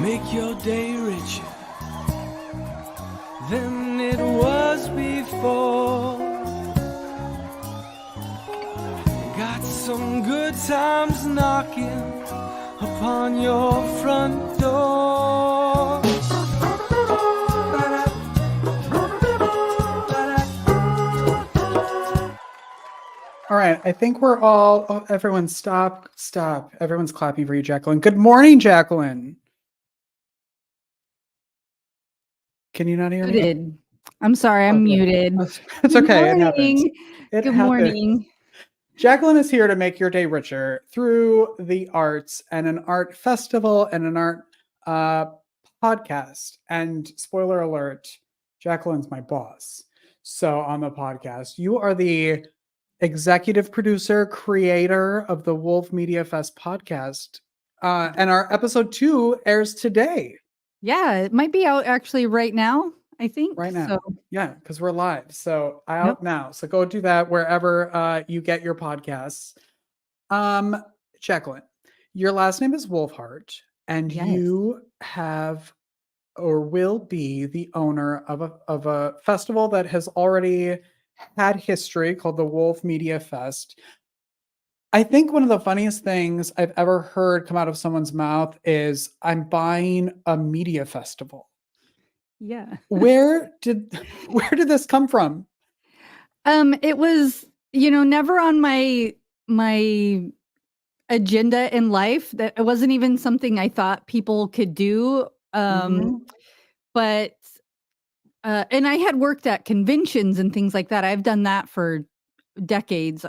make your day richer than it was before. Got some good times knocking upon your front door. All right, I think we're all, everyone stop. Everyone's clapping for you, Jacquelynn. Good morning, Jacquelynn. Can you not hear me? Muted. I'm sorry, I'm muted. It's okay, it happens. Good morning. Jacquelynn is here to make your day richer through the arts and an art festival and an art podcast. And spoiler alert, Jacquelynn's my boss. So on the podcast, you are the executive producer, creator of the Wolf Media Fest podcast. And our episode 2 airs today. Yeah, it might be out actually right now, I think. Right now. So. Yeah, because we're live. So out now. So go do that wherever you get your podcasts. Jacquelynn, your last name is Wolfheart, and you have or will be the owner of a festival that has already had history called the Wolf Media Fest. I think one of the funniest things I've ever heard come out of someone's mouth is, I'm buying a media festival. Yeah. Where did this come from? It was, never on my agenda in life. That it wasn't even something I thought people could do. But and I had worked at conventions and things like that. I've done that for decades.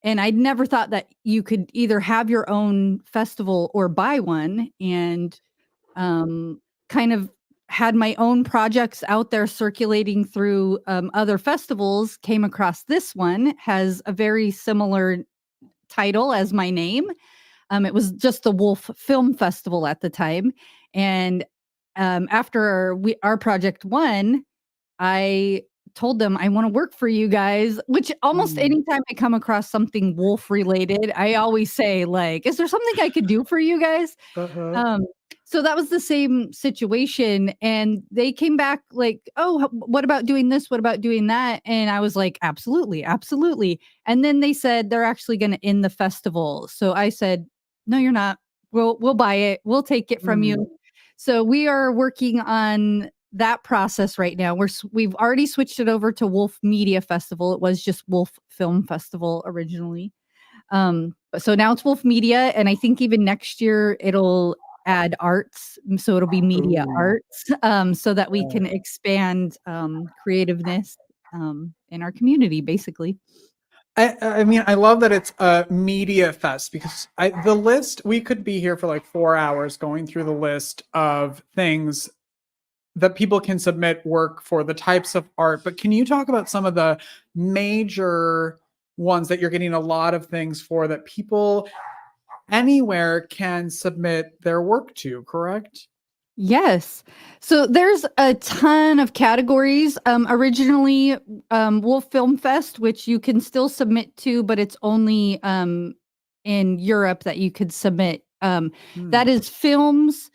And I'd never thought that you could either have your own festival or buy one, and kind of had my own projects out there circulating through other festivals. Came across this one, has a very similar title as my name. It was just the Wolf Film Festival at the time. And after our project won, I told them I want to work for you guys, which almost anytime I come across something wolf related, I always say, like, is there something I could do for you guys? So that was the same situation. And they came back like, oh, what about doing this? What about doing that? And I was like, absolutely, absolutely. And then they said they're actually going to end the festival. So I said, no, you're not. We'll buy it. We'll take it from you. So we are working on that process right now. We've already switched it over to Wolf Media Festival. It was just Wolf Film Festival originally. So now it's Wolf Media, and I think even next year it'll add arts, so it'll be media arts, so that we can expand creativeness in our community, basically. I mean, I love that it's a media fest, because the list, we could be here for like 4 hours going through the list of things that people can submit work for, the types of art. But can you talk about some of the major ones that you're getting a lot of things for, that people anywhere can submit their work to, correct? Yes. So there's a ton of categories. Originally, Wolf Film Fest, which you can still submit to, but it's only in Europe that you could submit. That is films,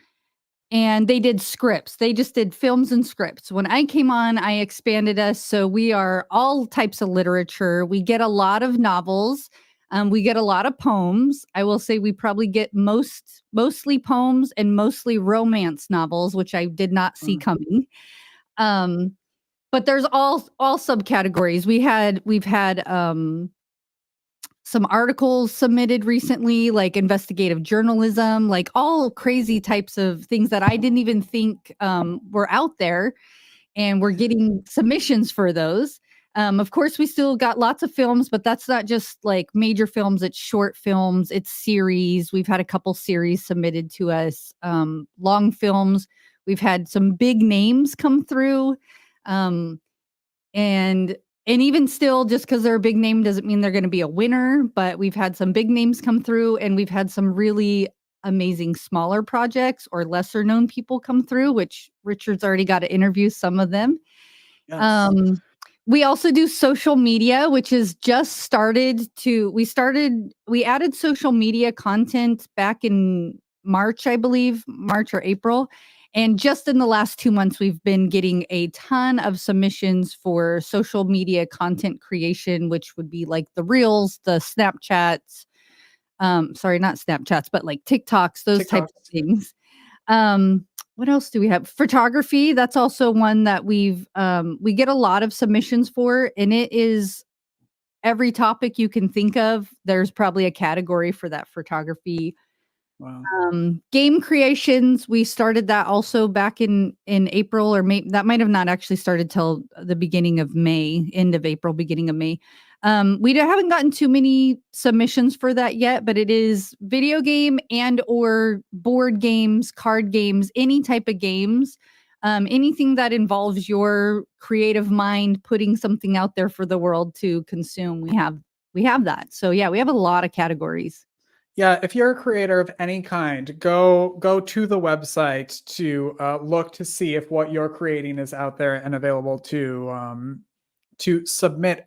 and they did scripts. They just did films and scripts. When I came on, I expanded us. So we are all types of literature. We get a lot of novels. We get a lot of poems. I will say we probably get mostly poems and mostly romance novels, which I did not see coming. But there's all subcategories. We've had some articles submitted recently, like investigative journalism, like all crazy types of things that I didn't even think were out there, and we're getting submissions for those. Of course, we still got lots of films, but that's not just like major films. It's short films, it's series. We've had a couple series submitted to us, long films. We've had some big names come through. And even still, just because they're a big name doesn't mean they're going to be a winner. But we've had some big names come through, and we've had some really amazing smaller projects or lesser known people come through, which Richard's already got to interview some of them. Yes. We also do social media, which is just started to, we added social media content back in March, I believe, March or April. And just in the last 2 months, we've been getting a ton of submissions for social media content creation, which would be like the Reels, the Snapchats, sorry, not Snapchats, but like TikToks, those types of things. What else do we have? Photography. That's also one that we get a lot of submissions for, and it is every topic you can think of. There's probably a category for that photography. Wow. Game creations. We started that also back in April, or May. That might have not actually started till the beginning of May, end of April, beginning of May. Haven't gotten too many submissions for that yet, but it is video game and or board games, card games, any type of games, anything that involves your creative mind putting something out there for the world to consume. We have that. So yeah, we have a lot of categories. Yeah, if you're a creator of any kind, go to the website to look to see if what you're creating is out there and available to submit.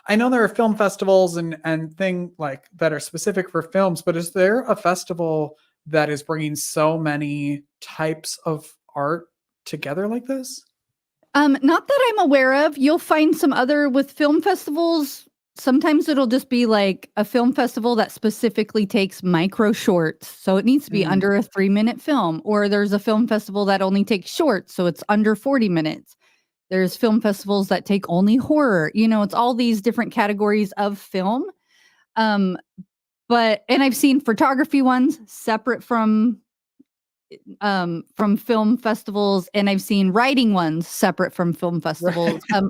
I know there are film festivals and thing like that are specific for films, but is there a festival that is bringing so many types of art together like this? Not that I'm aware of. You'll find some other with film festivals. Sometimes it'll just be like a film festival that specifically takes micro shorts. So it needs to be under a 3-minute film. Or there's a film festival that only takes shorts. So it's under 40 minutes. There's film festivals that take only horror. It's all these different categories of film. And I've seen photography ones separate from film festivals, and I've seen writing ones separate from film festivals. Right.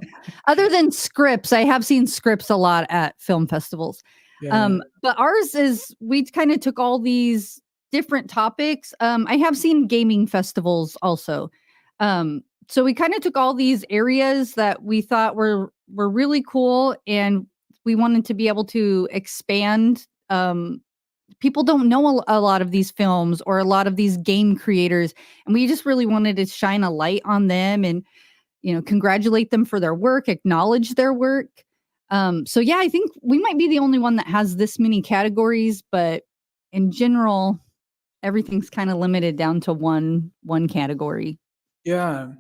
Other than scripts, I have seen scripts a lot at film festivals. Yeah. But ours is, we kind of took all these different topics. I have seen gaming festivals also. So we kind of took all these areas that we thought were really cool, and we wanted to be able to expand. People don't know a lot of these films or a lot of these game creators, and we just really wanted to shine a light on them and congratulate them for their work, acknowledge their work. So yeah, I think we might be the only one that has this many categories, but in general, everything's kind of limited down to one category. Yeah.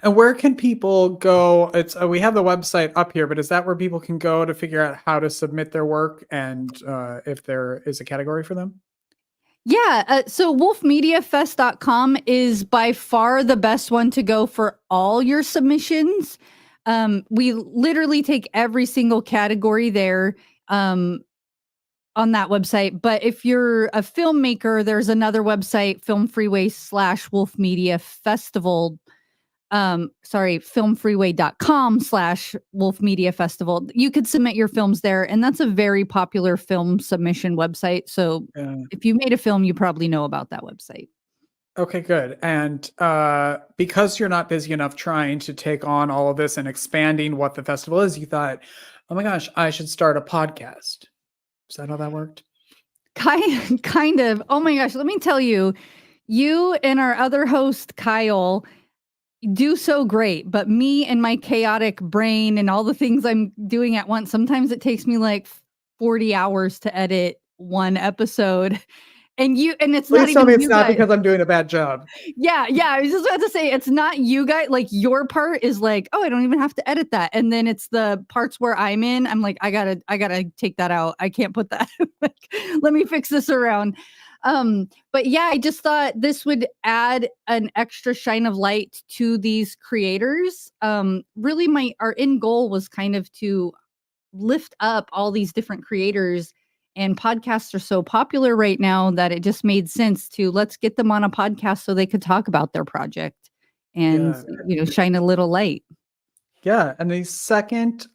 And where can people go? It's we have the website up here, but is that where people can go to figure out how to submit their work and if there is a category for them? Yeah. So wolfmediafest.com is by far the best one to go for all your submissions. We literally take every single category there on that website. But if you're a filmmaker, there's another website, filmfreeway/Wolf Media Festival. filmfreeway.com/Wolf Media Festival. You could submit your films there, and that's a very popular film submission website. So if you made a film, you probably know about that website. Okay, good. And because you're not busy enough trying to take on all of this and expanding what the festival is, you thought, oh my gosh, I should start a podcast. Is that how that worked? Kind of. Oh my gosh, let me tell you, you and our other host, Kyle, do so great, but me and my chaotic brain and all the things I'm doing at once, sometimes it takes me like 40 hours to edit one episode. And it's Please not tell even me it's you not guys. because I'm doing a bad job. Yeah. I was just about to say, it's not you guys. Like, your part is like, oh, I don't even have to edit that. And then it's the parts where I'm in, I'm like, I gotta take that out. I can't put that. Like, let me fix this around. But yeah, I just thought this would add an extra shine of light to these creators. Really our end goal was kind of to lift up all these different creators, and podcasts are so popular right now that it just made sense to let's get them on a podcast so they could talk about their project and shine a little light. Yeah, and the second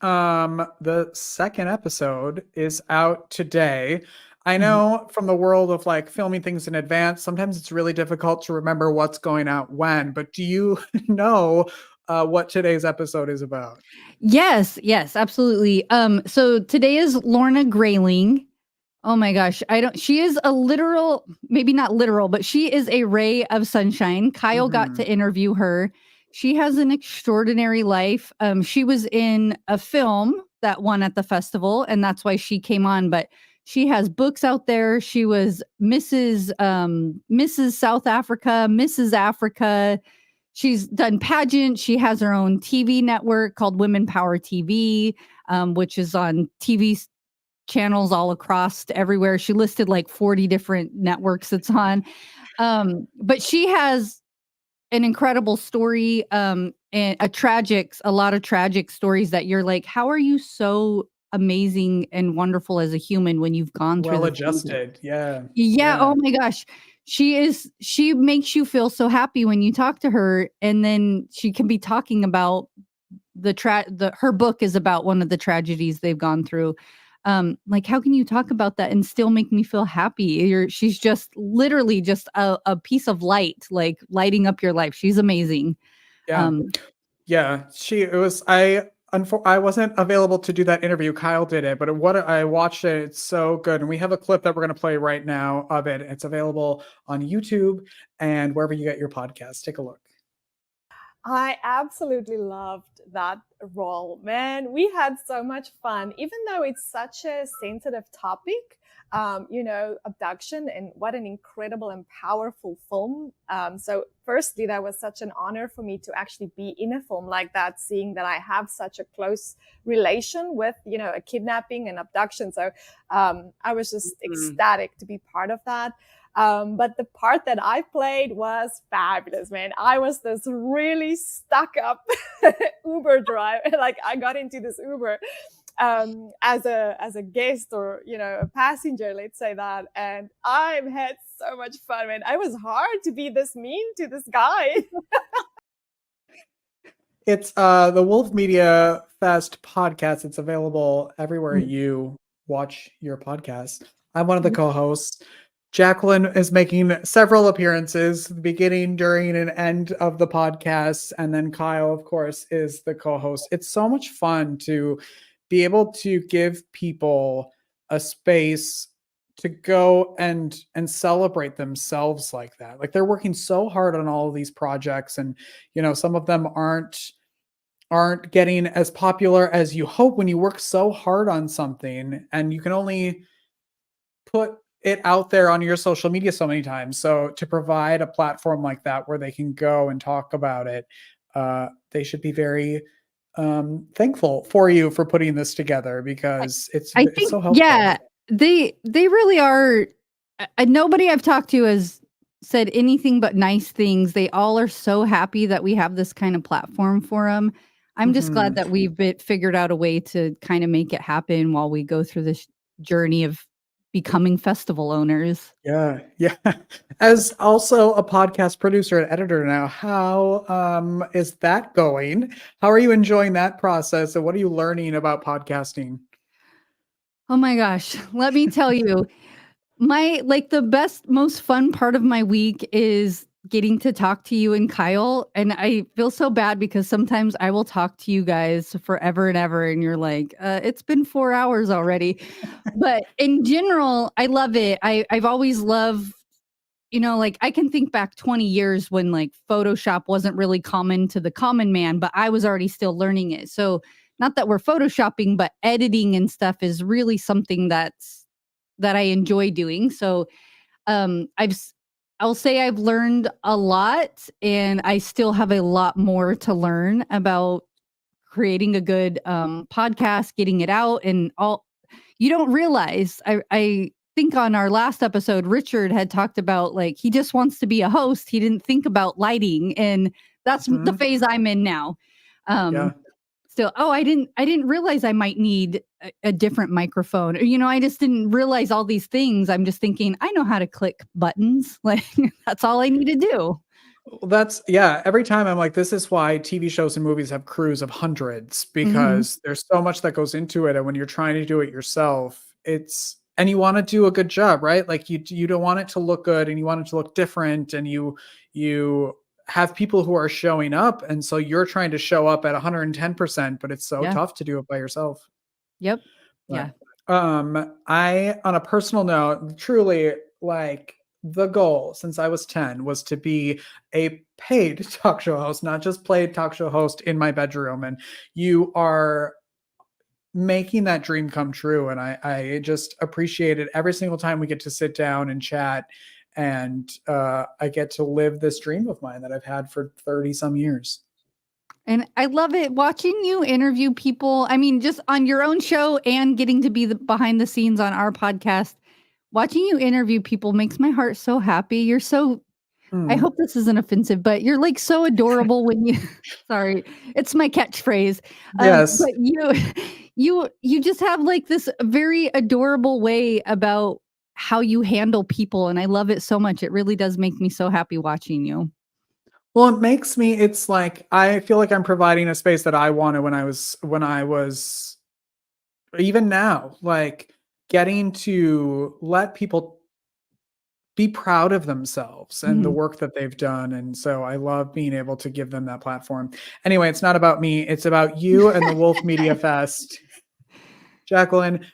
episode is out today. I know from the world of like filming things in advance, sometimes it's really difficult to remember what's going out when, but do you know what today's episode is about? Yes, absolutely. So today is Lorna Grayling. Oh my gosh. She is a literal, maybe not literal, but she is a ray of sunshine. Kyle got to interview her. She has an extraordinary life. She was in a film that won at the festival, and that's why she came on, but She has books out there. She was Mrs. South Africa, Mrs. Africa. She's done pageants. She has her own TV network called Women Power TV, which is on TV channels all across everywhere. She listed like 40 different networks it's on. But she has an incredible story, and a lot of tragic stories that you're like, how are you so amazing and wonderful as a human when you've gone through Well the things that— adjusted. Yeah. Yeah, oh my gosh. She makes you feel so happy when you talk to her, and then she can be talking about her book is about one of the tragedies they've gone through. Like, how can you talk about that and still make me feel happy? She's just literally just a piece of light, like lighting up your life. She's amazing. Yeah. Um, Yeah. I wasn't available to do that interview. Kyle did it, but I watched it. It's so good. And we have a clip that we're going to play right now of it. It's available on YouTube and wherever you get your podcast. Take a look. I absolutely loved that role, man. We had so much fun, even though it's such a sensitive topic. Abduction, and what an incredible and powerful film. So firstly, that was such an honor for me to actually be in a film like that, seeing that I have such a close relation with, a kidnapping and abduction. So I was just ecstatic to be part of that. But the part that I played was fabulous, man. I was this really stuck up Uber driver. Like, I got into this Uber as a guest, or a passenger, let's say that, and I had so much fun, man. It was hard to be this mean to this guy. It's the Wolf Media Fest podcast. It's available everywhere you watch your podcast. I'm one of the co-hosts. Jacquelynn is making several appearances, the beginning, during, and end of the podcast. And then Kyle, of course, is the co-host. It's so much fun to be able to give people a space to go and celebrate themselves like that. Like, they're working so hard on all of these projects, and some of them aren't getting as popular as you hope when you work so hard on something, and you can only put it out there on your social media so many times. So to provide a platform like that where they can go and talk about it, they should be very thankful for you for putting this together, because it's so helpful. Yeah, they really are. Nobody I've talked to has said anything but nice things. They all are so happy that we have this kind of platform for them. I'm just glad that we've figured out a way to kind of make it happen while we go through this journey of becoming festival owners. Yeah. As also a podcast producer and editor now, how is that going? How are you enjoying that process, and what are you learning about podcasting? Oh my gosh, let me tell you, the best, most fun part of my week is getting to talk to you and Kyle. And I feel so bad because sometimes I will talk to you guys forever and ever, and you're like, it's been 4 hours already. But in general, I love it. I've always loved, I can think back 20 years when like Photoshop wasn't really common to the common man, but I was already still learning it. So not that we're Photoshopping, but editing and stuff is really something that I enjoy doing. So I'll say I've learned a lot, and I still have a lot more to learn about creating a good podcast, getting it out, and all. You don't realize, I think on our last episode, Richard had talked about, like, he just wants to be a host. He didn't think about lighting, and that's the phase I'm in now. Still, I didn't realize I might need a different microphone. I just didn't realize all these things. I'm just thinking, I know how to click buttons. Like, that's all I need to do. Every time I'm like, this is why TV shows and movies have crews of hundreds, because there's so much that goes into it. And when you're trying to do it yourself, and you want to do a good job, right? Like, you don't want it to look good, and you want it to look different, and you have people who are showing up. And so you're trying to show up at 110%, but it's so tough to do it by yourself. Yep. But, I, on a personal note, truly, like, the goal since I was 10 was to be a paid talk show host, not just played talk show host in my bedroom. And you are making that dream come true. And I just appreciate it every single time we get to sit down and chat. And I get to live this dream of mine that I've had for 30 some years. And I love it watching you interview people. I mean, just on your own show and getting to be behind the scenes on our podcast. Watching you interview people makes my heart so happy. You're so, I hope this isn't offensive, but you're like so adorable when you, sorry, it's my catchphrase. Yes. But you just have like this very adorable way about how you handle people. And I love it so much. It really does make me so happy watching you. Well, it makes me, it's like, I feel like I'm providing a space that I wanted when I was, even now, like getting to let people be proud of themselves and the work that they've done. And so I love being able to give them that platform. Anyway, it's not about me. It's about you and the Wolf Media Fest. Jacquelynn,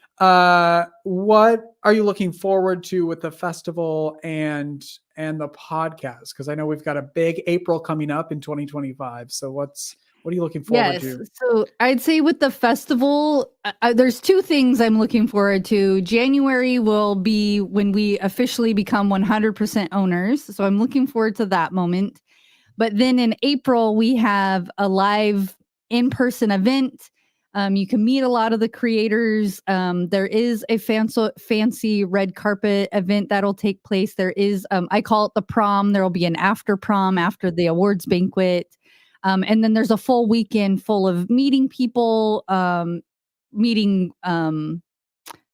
what are you looking forward to with the festival and the podcast? Because I know we've got a big April coming up in 2025. So what are you looking forward to? So I'd say with the festival, there's two things I'm looking forward to. January will be when we officially become 100% owners. So I'm looking forward to that moment. But then in April, we have a live in-person event. You can meet a lot of the creators. There is a fancy red carpet event that'll take place. There is, I call it the prom. There will be an after prom after the awards banquet. And then there's a full weekend full of meeting people, meeting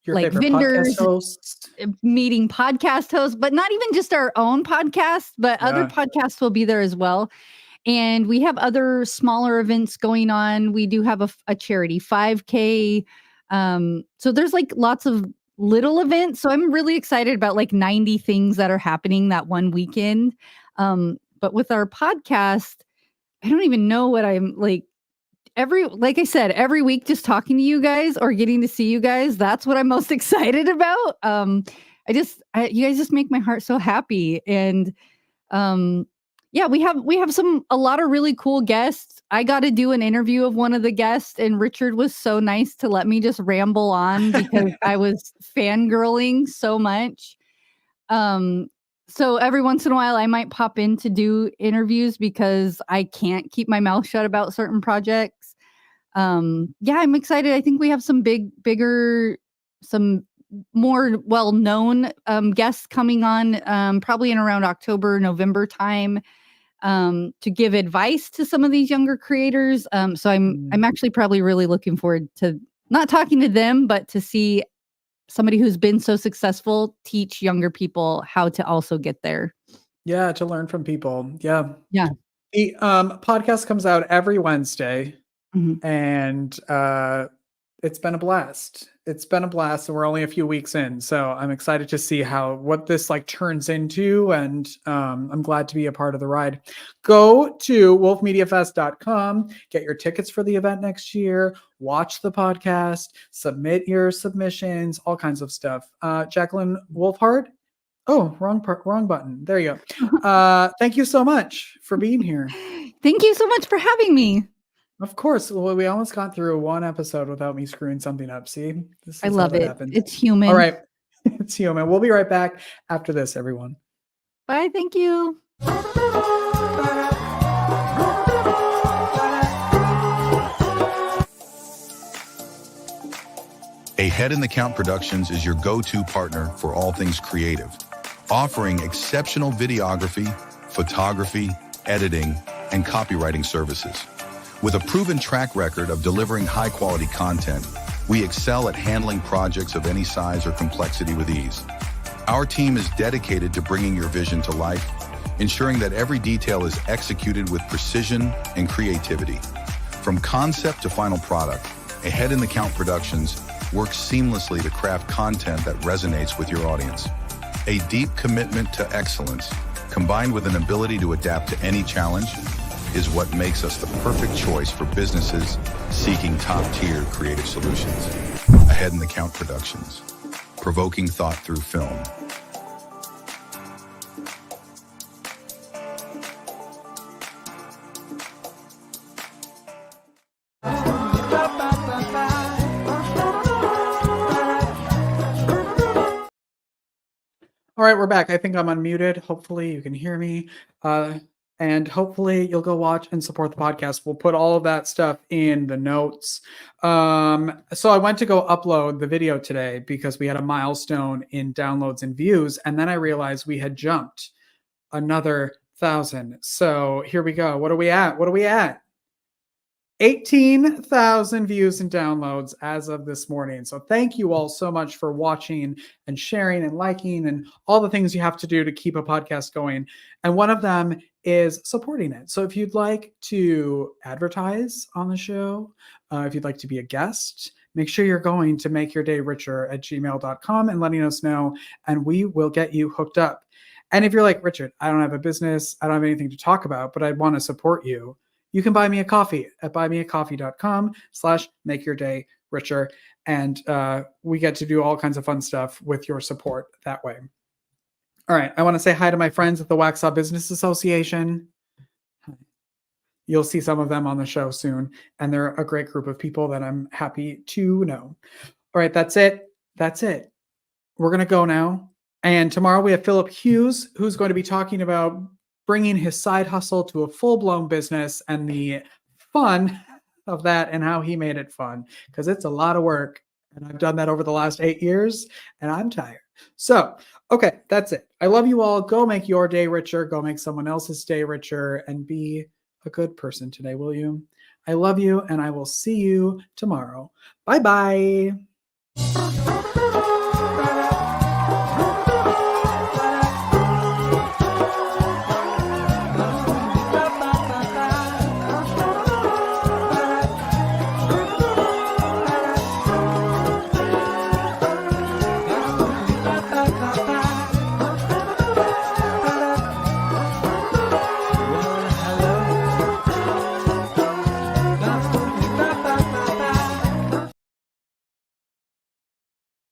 Your like favorite vendors, podcast hosts? meeting podcast hosts, but not even just our own podcast, but other podcasts will be there as well. And we have other smaller events going on. We do have a charity 5K. So there's like lots of little events. So I'm really excited about like 90 things that are happening that one weekend. But with our podcast, I don't even know what I'm like. Like I said, every week just talking to you guys or getting to see you guys, that's what I'm most excited about. You guys just make my heart so happy. And yeah, we have a lot of really cool guests. I got to do an interview of one of the guests, and Richard was so nice to let me just ramble on because I was fangirling so much. So every once in a while I might pop in to do interviews because I can't keep my mouth shut about certain projects. Yeah, I'm excited. I think we have some some more well-known guests coming on probably in around October, November time to give advice to some of these younger creators. So I'm actually probably really looking forward to not talking to them, but to see somebody who's been so successful teach younger people how to also get there. Yeah, to learn from people. Yeah. Yeah. The podcast comes out every Wednesday, Mhm. and it's been a blast. It's been a blast, and we're only a few weeks in, so I'm excited to see what this like turns into, and I'm glad to be a part of the ride. Go to wolfmediafest.com, get your tickets for the event next year, watch the podcast, submit your submissions, all kinds of stuff. Jacquelynn Wolfheart. Oh, wrong button. There you go. Thank you so much for being here. Thank you so much for having me. Of course. Well, we almost got through one episode without me screwing something up. See, I love it. Happens. It's human. All right. It's human. We'll be right back after this, everyone. Bye. Thank you. A Head in the Count Productions is your go-to partner for all things creative, offering exceptional videography, photography, editing, and copywriting services. With a proven track record of delivering high-quality content, we excel at handling projects of any size or complexity with ease. Our team is dedicated to bringing your vision to life, ensuring that every detail is executed with precision and creativity. From concept to final product, A Head in the Count Productions works seamlessly to craft content that resonates with your audience. A deep commitment to excellence, combined with an ability to adapt to any challenge, is what makes us the perfect choice for businesses seeking top-tier creative solutions. A Head in the Count Productions, provoking thought through film. All right, we're back. I think I'm unmuted. Hopefully you can hear me. And hopefully you'll go watch and support the podcast. We'll put all of that stuff in the notes. So I went to go upload the video today because we had a milestone in downloads and views. And then I realized we had jumped another 1,000. So here we go. What are we at? 18,000 views and downloads as of this morning. So thank you all so much for watching and sharing and liking and all the things you have to do to keep a podcast going. And one of them is supporting it. So if you'd like to advertise on the show, if you'd like to be a guest, make sure you're going to makeyourdayricher@gmail.com and letting us know, and we will get you hooked up. And if you're like, Richard, I don't have a business, I don't have anything to talk about, but I want to support you, you can buy me a coffee at buymeacoffee.com/makeyourdayricher. And we get to do all kinds of fun stuff with your support that way. All right. I want to say hi to my friends at the Waxhaw Business Association. You'll see some of them on the show soon. And they're a great group of people that I'm happy to know. All right. That's it. We're going to go now. And tomorrow we have Philip Hughes, who's going to be talking about bringing his side hustle to a full-blown business and the fun of that and how he made it fun, because it's a lot of work. And I've done that over the last 8 years and I'm tired. So, okay, that's it. I love you all. Go make your day richer. Go make someone else's day richer and be a good person today, will you? I love you and I will see you tomorrow. Bye-bye.